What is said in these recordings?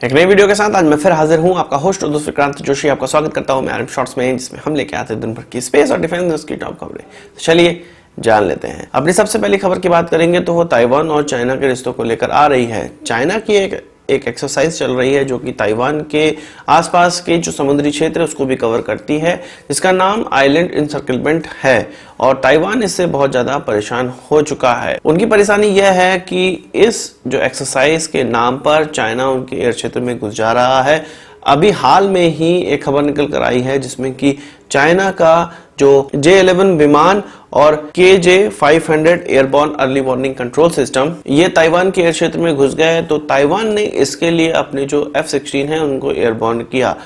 एक नई वीडियो के साथ आज मैं फिर हाजिर हूं, आपका होस्ट दोस्त विक्रांत जोशी। आपका स्वागत करता हूं मैं आरएम शॉर्ट्स में, जिसमें हम लेके आते हैं दिन भर की स्पेस और डिफेंस न्यूज की टॉप खबरें। तो चलिए जान लेते हैं। अपनी सबसे पहली खबर की बात करेंगे तो वो ताइवान और चाइना के रिश्तों को लेकर आ रही है। चाइना की एक एक्सरसाइज चल रही है जो कि ताइवान के आसपास के जो समुद्री क्षेत्र है उसको भी कवर करती है, जिसका नाम आइलैंड इंसर्कलमेंट है। और ताइवान इससे बहुत ज्यादा परेशान हो चुका है। उनकी परेशानी यह है कि इस जो एक्सरसाइज के नाम पर चाइना उनके एयर क्षेत्र में घुस जा रहा है। अभी हाल में ही एक खबर निकल कर आई है जिसमें कि चाइना का जो J-11 विमान और KJ-500 airborne early warning control system ये ताइवान के एयर क्षेत्र में घुस गए। तो ताइवान ने इसके लिए अपने जो F-16 है उनको एयरबॉर्न किया।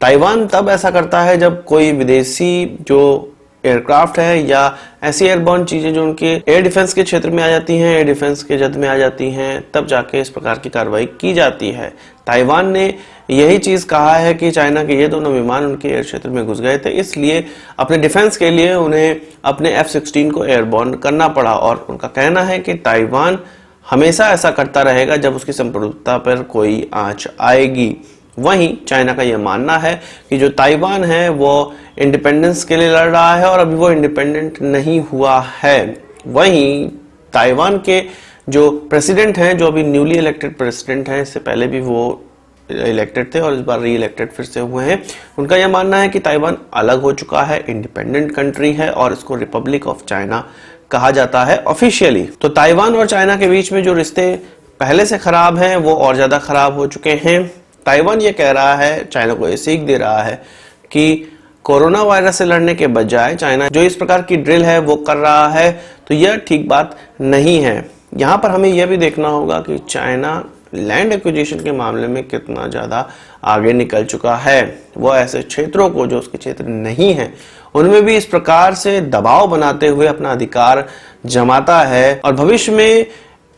ताइवान तब ऐसा करता है जब कोई विदेशी जो एयरक्राफ्ट है या ऐसी एयरबॉर्न चीजें जो उनके एयर डिफेंस के क्षेत्र में आ जाती हैं, एयर डिफेंस के जद में आ जाती हैं, तब जाके इस प्रकार की कार्रवाई की जाती है। ताइवान ने यही चीज कहा है कि चाइना के ये दोनों विमान उनके एयर क्षेत्र में घुस गए थे, इसलिए अपने डिफेंस के लिए उन्हें अपने F-16 को एयरबॉर्न करना पड़ा। और उनका कहना है कि ताइवान हमेशा ऐसा करता रहेगा जब उसकी संप्रभुता पर कोई आंच आएगी। वहीं चाइना का यह मानना है कि जो ताइवान है वो इंडिपेंडेंस के लिए लड़ रहा है और अभी वो इंडिपेंडेंट नहीं हुआ है। वहीं ताइवान के जो प्रेसिडेंट हैं, जो अभी न्यूली इलेक्टेड प्रेसिडेंट हैं, इससे पहले भी वो इलेक्टेड थे और इस बार री इलेक्टेड फिर से हुए हैं, उनका यह मानना है कि ताइवान अलग हो चुका है, इंडिपेंडेंट कंट्री है और इसको रिपब्लिक ऑफ चाइना कहा जाता है ऑफिशियली। तो ताइवान और चाइना के बीच में जो रिश्ते पहले से खराब हैं वो और ज्यादा खराब हो चुके हैं। ताइवान ये कह रहा है, चाइना को ये सीख दे रहा है कि कोरोना वायरस से लड़ने के बजाय चाइना जो इस प्रकार की ड्रिल है वो कर रहा है, तो यह ठीक बात नहीं है। यहाँ पर हमें यह भी देखना होगा कि चाइना लैंड एक्विजिशन के मामले में कितना ज्यादा आगे निकल चुका है। वो ऐसे क्षेत्रों को जो उसके क्षेत्र नहीं है उनमें भी इस प्रकार से दबाव बनाते हुए अपना अधिकार जमाता है और भविष्य में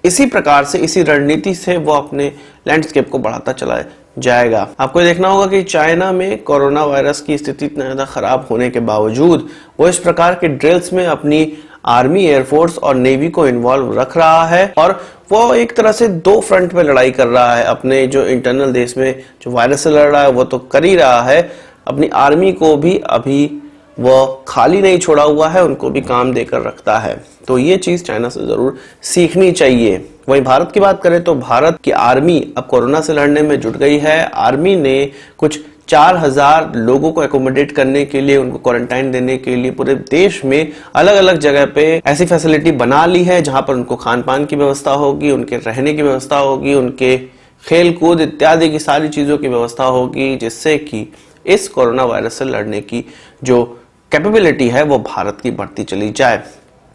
इसी प्रकार से, इसी रणनीति से वो अपने लैंडस्केप को बढ़ाता चला जाएगा। आपको देखना होगा कि चाइना में कोरोना वायरस की स्थिति इतना ज्यादा खराब होने के बावजूद वो इस प्रकार के ड्रिल्स में अपनी आर्मी, एयरफोर्स और नेवी को इन्वॉल्व रख रहा है और वो एक तरह से दो फ्रंट पे लड़ाई कर रहा है। अपने जो इंटरनल देश में जो वायरस से लड़ रहा है वो तो कर ही रहा है, अपनी आर्मी को भी अभी वो खाली नहीं छोड़ा हुआ है, उनको भी काम देकर रखता है। तो ये चीज चाइना से जरूर सीखनी चाहिए। वहीं भारत की बात करें तो भारत की आर्मी अब कोरोना से लड़ने में जुट गई है। आर्मी ने कुछ 4000 लोगों को एकोमोडेट करने के लिए, उनको क्वारंटाइन देने के लिए पूरे देश में अलग अलग जगह पे ऐसी फैसिलिटी बना ली है जहां पर उनको खान पान की व्यवस्था होगी, उनके रहने की व्यवस्था होगी, उनके खेल कूद इत्यादि की सारी चीजों की व्यवस्था होगी, जिससे कि इस कोरोना वायरस से लड़ने की जो कैपेबिलिटी है वो भारत की बढ़ती चली जाए।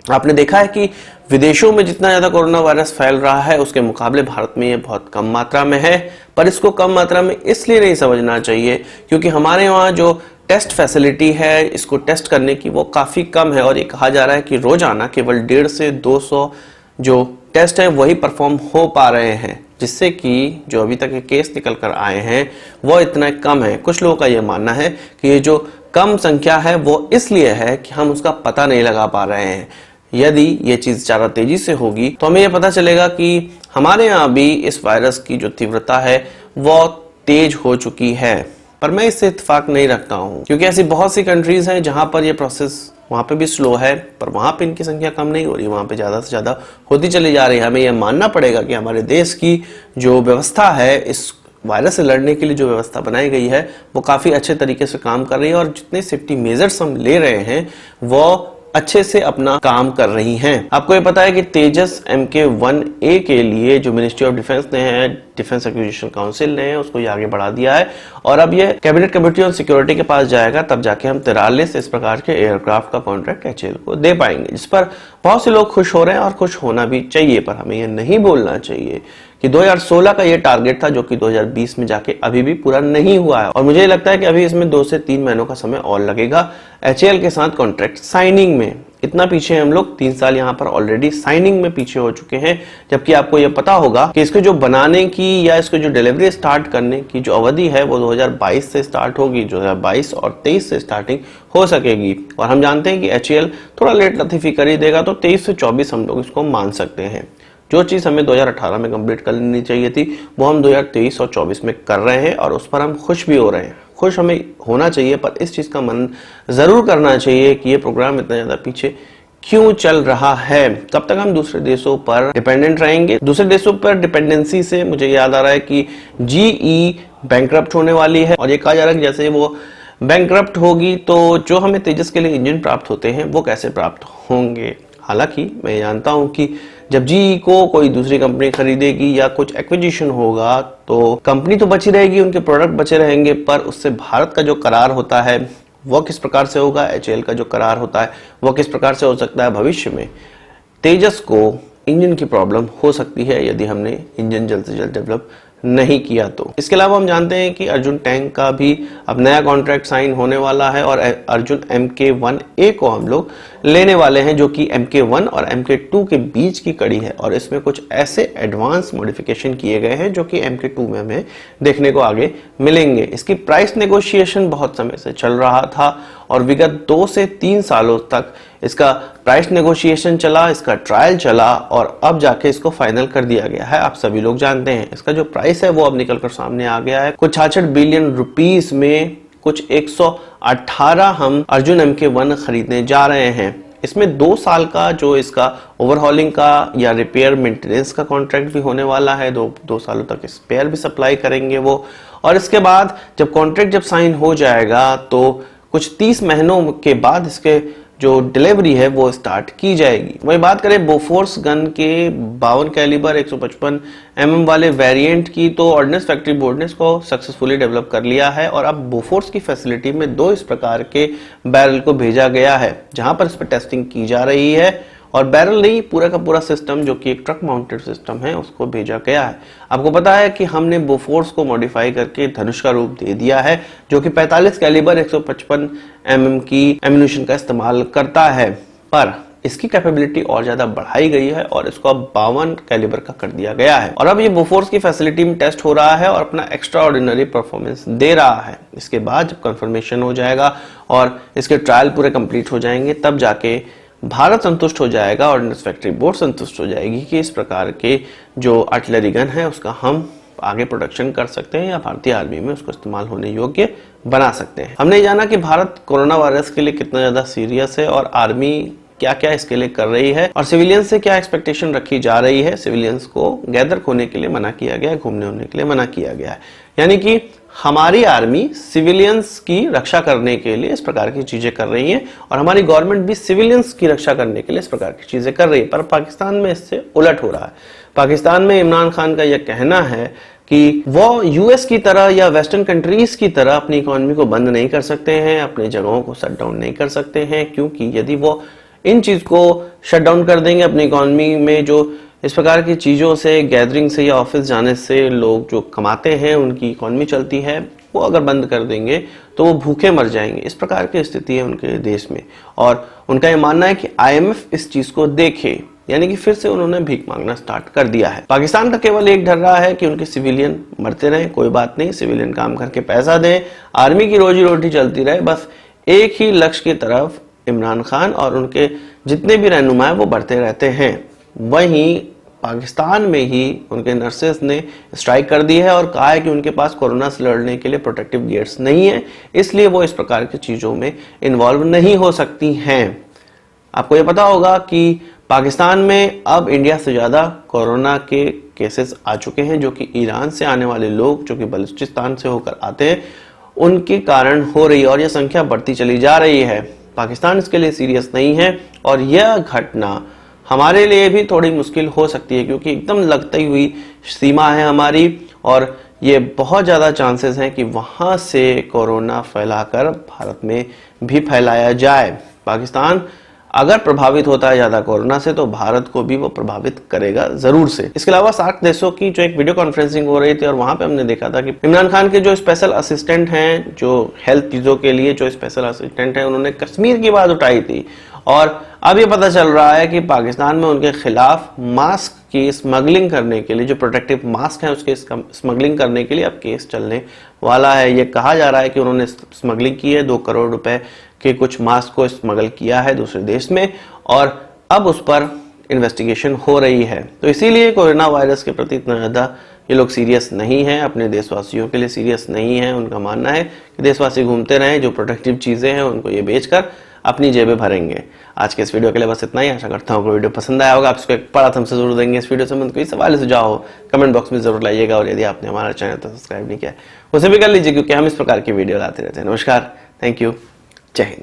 आपने देखा है कि विदेशों में जितना ज्यादा कोरोना वायरस फैल रहा है उसके मुकाबले भारत में ये बहुत कम मात्रा में है, पर इसको कम मात्रा में इसलिए नहीं समझना चाहिए क्योंकि हमारे वहाँ जो टेस्ट फैसिलिटी है इसको टेस्ट करने की वो काफी कम है। और ये कहा जा रहा है कि रोजाना केवल 150 से 200 जो टेस्ट है वही परफॉर्म हो पा रहे हैं, जिससे कि जो अभी तक के केस निकल कर आए हैं वो इतना कम है। कुछ लोगों का यह मानना है कि ये जो कम संख्या है वो इसलिए है कि हम उसका पता नहीं लगा पा रहे हैं। यदि ये चीज ज्यादा तेजी से होगी तो हमें यह पता चलेगा कि हमारे यहाँ भी इस वायरस की जो तीव्रता है वो तेज हो चुकी है। पर मैं इससे इत्तेफाक नहीं रखता हूँ क्योंकि ऐसी बहुत सी कंट्रीज हैं जहां पर ये प्रोसेस वहां पे भी स्लो है, पर वहां पे इनकी संख्या कम नहीं हो रही, वहां पे ज्यादा से ज्यादा होती चली जा रही है। हमें यह मानना पड़ेगा कि हमारे देश की जो व्यवस्था है, इस वायरस से लड़ने के लिए जो व्यवस्था बनाई गई है वो काफी अच्छे तरीके से काम कर रही है और जितने सेफ्टी मेजर्स हम ले रहे हैं वो अच्छे से अपना काम कर रही हैं। आपको ये पता है कि तेजस MK-1A के लिए जो मिनिस्ट्री ऑफ डिफेंस ने है, डिफेंस एक्विजिशन काउंसिल ने उसको ये आगे बढ़ा दिया है और अब ये कैबिनेट कमेटी ऑन सिक्योरिटी के पास जाएगा, तब जाके हम 43 इस प्रकार के एयरक्राफ्ट का कॉन्ट्रैक्ट HAL को दे पाएंगे, जिस पर बहुत से लोग खुश हो रहे हैं और खुश होना भी चाहिए। पर हमें यह नहीं बोलना चाहिए कि 2016 का ये टारगेट था जो कि 2020 में जाके अभी भी पूरा नहीं हुआ है और मुझे लगता है कि अभी इसमें 2 से 3 महीनों का समय और लगेगा HAL के साथ कॉन्ट्रैक्ट साइनिंग में। इतना पीछे हम लोग 3 साल यहाँ पर ऑलरेडी साइनिंग में पीछे हो चुके हैं, जबकि आपको यह पता होगा कि इसको जो बनाने की या इसको जो डिलीवरी स्टार्ट करने की जो अवधि है वो 2022 से स्टार्ट होगी, 2022 और 23 से स्टार्टिंग हो सकेगी। और हम जानते हैं कि HAL थोड़ा लेट लतीफी कर ही देगा, तो 23 से 24 हम लोग इसको मान सकते हैं। जो चीज़ हमें 2018 में कंप्लीट कर लेनी चाहिए थी वो हम 2023 और 24 में कर रहे हैं और उस पर हम खुश भी हो रहे हैं। खुश हमें होना चाहिए, पर इस चीज़ का मन ज़रूर करना चाहिए कि ये प्रोग्राम इतना ज़्यादा पीछे क्यों चल रहा है। कब तक हम दूसरे देशों पर डिपेंडेंट रहेंगे। दूसरे देशों पर डिपेंडेंसी से मुझे याद आ रहा है कि जीई बैंकरप्ट होने वाली है और ये कहा जा रहा है कि जैसे वो बैंकरप्ट होगी तो जो हमें तेजस के लिए इंजन प्राप्त होते हैं वो कैसे प्राप्त होंगे। हालांकि मैं जानता हूं कि जब जीई को कोई दूसरी कंपनी खरीदेगी या कुछ एक्विजिशन होगा तो कंपनी तो बची रहेगी, उनके प्रोडक्ट बचे रहेंगे, पर उससे भारत का जो करार होता है वो किस प्रकार से होगा, एचएएल का जो करार होता है वो किस प्रकार से हो सकता है। भविष्य में तेजस को इंजन की प्रॉब्लम हो सकती है यदि हमने इंजन जल्द से जल्द डेवलप नहीं किया तो। इसके अलावा हम जानते हैं कि अर्जुन टैंक का भी अब नया कॉन्ट्रैक्ट साइन होने वाला है और अर्जुन MK1A को हम लोग लेने वाले हैं जो कि MK1 और MK2 के बीच की कड़ी है और इसमें कुछ ऐसे एडवांस मॉडिफिकेशन किए गए हैं जो कि MK2 में हमें देखने को आगे मिलेंगे। इसकी प्राइस नेगोशिएशन बहुत समय से चल रहा था और विगत 2 से 3 सालों तक इसका प्राइस नेगोशिएशन चला, इसका ट्रायल चला और अब जाके इसको फाइनल कर दिया गया है। आप सभी लोग जानते हैं इसका जो प्राइस है वो अब निकलकर सामने आ गया है। कुछ 66 बिलियन रुपीस में कुछ 118 हम अर्जुन MK1 खरीदने जा रहे हैं। इसमें 2 साल का जो इसका ओवरहॉलिंग का या रिपेयर मेंटेनेंस का कॉन्ट्रैक्ट भी होने वाला है। 2 सालों तक स्पेयर भी सप्लाई करेंगे वो, और इसके बाद जब कॉन्ट्रैक्ट जब साइन हो जाएगा तो कुछ 30 महीनों के बाद इसके जो डिलीवरी है वो स्टार्ट की जाएगी। वही बात करें बोफोर्स गन के 52 कैलिबर 155 mm वाले वेरिएंट की तो ऑर्डिनेंस फैक्ट्री बोर्ड ने इसको सक्सेसफुली डेवलप कर लिया है और अब बोफोर्स की फैसिलिटी में 2 इस प्रकार के बैरल को भेजा गया है जहां पर इस पर टेस्टिंग की जा रही है। और बैरल नहीं, पूरा का पूरा सिस्टम जो कि एक ट्रक माउंटेड सिस्टम है उसको भेजा गया है। आपको पता है कि हमने बोफोर्स को मॉडिफाई करके धनुष का रूप दे दिया है जो कि 45 कैलिबर 155 mm की एम्यूनिशन का इस्तेमाल करता है, पर इसकी कैपेबिलिटी और ज्यादा बढ़ाई गई है और इसको अब 52 कैलिबर का कर दिया गया है और अब ये बोफोर्स की फैसिलिटी में टेस्ट हो रहा है और अपना एक्स्ट्रा ऑर्डिनरी परफॉर्मेंस दे रहा है। इसके बाद जब कंफर्मेशन हो जाएगा और इसके ट्रायल पूरे कंप्लीट हो जाएंगे तब जाके भारत संतुष्ट हो जाएगा, ऑर्डिनेंस फैक्ट्री बोर्ड संतुष्ट हो जाएगी कि इस प्रकार के जो आर्टिलरी गन है उसका हम आगे प्रोडक्शन कर सकते हैं या भारतीय आर्मी में उसको इस्तेमाल होने योग्य बना सकते हैं। हमने जाना कि भारत कोरोना वायरस के लिए कितना ज्यादा सीरियस है और आर्मी क्या क्या इसके लिए कर रही है और सिविलियंस से क्या एक्सपेक्टेशन रखी जा रही है। सिविलियंस को गैदर होने के लिए मना किया गया है, घूमने होने के लिए मना किया गया है, यानी कि हमारी आर्मी सिविलियंस की रक्षा करने के लिए इस प्रकार की चीजें कर रही है और हमारी गवर्नमेंट भी सिविलियंस की रक्षा करने के लिए इस प्रकार की चीजें कर रही है। पर पाकिस्तान में इससे उलट हो रहा है। पाकिस्तान में इमरान खान का यह कहना है कि वो यूएस की तरह या वेस्टर्न कंट्रीज की तरह अपनी इकोनॉमी को बंद नहीं कर सकते हैं, अपने जगहों को शट डाउन नहीं कर सकते हैं, क्योंकि यदि वो इन चीज को शट डाउन कर देंगे, अपनी इकोनॉमी में जो इस प्रकार की चीजों से, गैदरिंग से या ऑफिस जाने से लोग जो कमाते हैं, उनकी इकोनॉमी चलती है, वो अगर बंद कर देंगे तो वो भूखे मर जाएंगे। इस प्रकार की स्थिति है उनके देश में और उनका ये मानना है कि IMF इस चीज को देखे, यानी कि फिर से उन्होंने भीख मांगना स्टार्ट कर दिया है। पाकिस्तान का केवल एक डर रहा है कि उनके सिविलियन मरते रहे, कोई बात नहीं, सिविलियन काम करके पैसा दें, आर्मी की रोजी रोटी चलती रहे, बस एक ही लक्ष्य की तरफ इमरान खान और उनके जितने भी रहनुमा है वो बढ़ते रहते हैं। वहीं पाकिस्तान में ही उनके नर्सेस ने स्ट्राइक कर दी है और कहा है कि उनके पास कोरोना से लड़ने के लिए प्रोटेक्टिव गियर्स नहीं है, इसलिए वो इस प्रकार की चीजों में इन्वॉल्व नहीं हो सकती हैं। आपको ये पता होगा कि पाकिस्तान में अब इंडिया से ज्यादा कोरोना के केसेस आ चुके हैं, जो कि ईरान से आने वाले लोग जो कि बलूचिस्तान से होकर आते हैं उनके कारण हो रही है और यह संख्या बढ़ती चली जा रही है। पाकिस्तान इसके लिए सीरियस नहीं है और यह घटना हमारे लिए भी थोड़ी मुश्किल हो सकती है, क्योंकि एकदम लगती हुई सीमा है हमारी और ये बहुत ज़्यादा चांसेस हैं कि वहाँ से कोरोना फैलाकर भारत में भी फैलाया जाए। पाकिस्तान अगर प्रभावित होता है ज़्यादा कोरोना से तो भारत को भी वो प्रभावित करेगा ज़रूर से। इसके अलावा सार्क देशों की जो एक वीडियो कॉन्फ्रेंसिंग हो रही थी और वहाँ पे हमने देखा था कि इमरान खान के जो स्पेशल असिस्टेंट हैं, जो हेल्थ चीज़ों के लिए जो स्पेशल असिस्टेंट हैं, उन्होंने कश्मीर की बात उठाई थी और अब ये पता चल रहा है कि पाकिस्तान में उनके खिलाफ मास्क की स्मगलिंग करने के लिए, जो प्रोटेक्टिव मास्क है उसके स्मगलिंग करने के लिए अब केस चलने वाला है। ये कहा जा रहा है कि उन्होंने स्मगलिंग की है, 2 करोड़ रुपए के कुछ मास्क को स्मगल किया है दूसरे देश में और अब उस पर इन्वेस्टिगेशन हो रही है। तो इसीलिए कोरोना वायरस के प्रति इतना ज़्यादा ये लोग सीरियस नहीं हैं, अपने देशवासियों के लिए सीरियस नहीं है। उनका मानना है कि देशवासी घूमते रहें, जो प्रोडक्टिव चीज़ें हैं उनको ये बेचकर अपनी जेबें भरेंगे। आज के इस वीडियो के लिए बस इतना ही। आशा करता हूँ कि वीडियो पसंद आया होगा। आप इसको एक बड़ा थम्स अप जरूर देंगे। इस वीडियो से संबंधित कोई सवाल सुझाव हो कमेंट बॉक्स में जरूर लाइएगा, और यदि आपने हमारा चैनल तो सब्सक्राइब नहीं किया उसे भी कर लीजिए, क्योंकि हम इस प्रकार की वीडियो लाते रहते हैं। नमस्कार, थैंक यू, जय हिंद।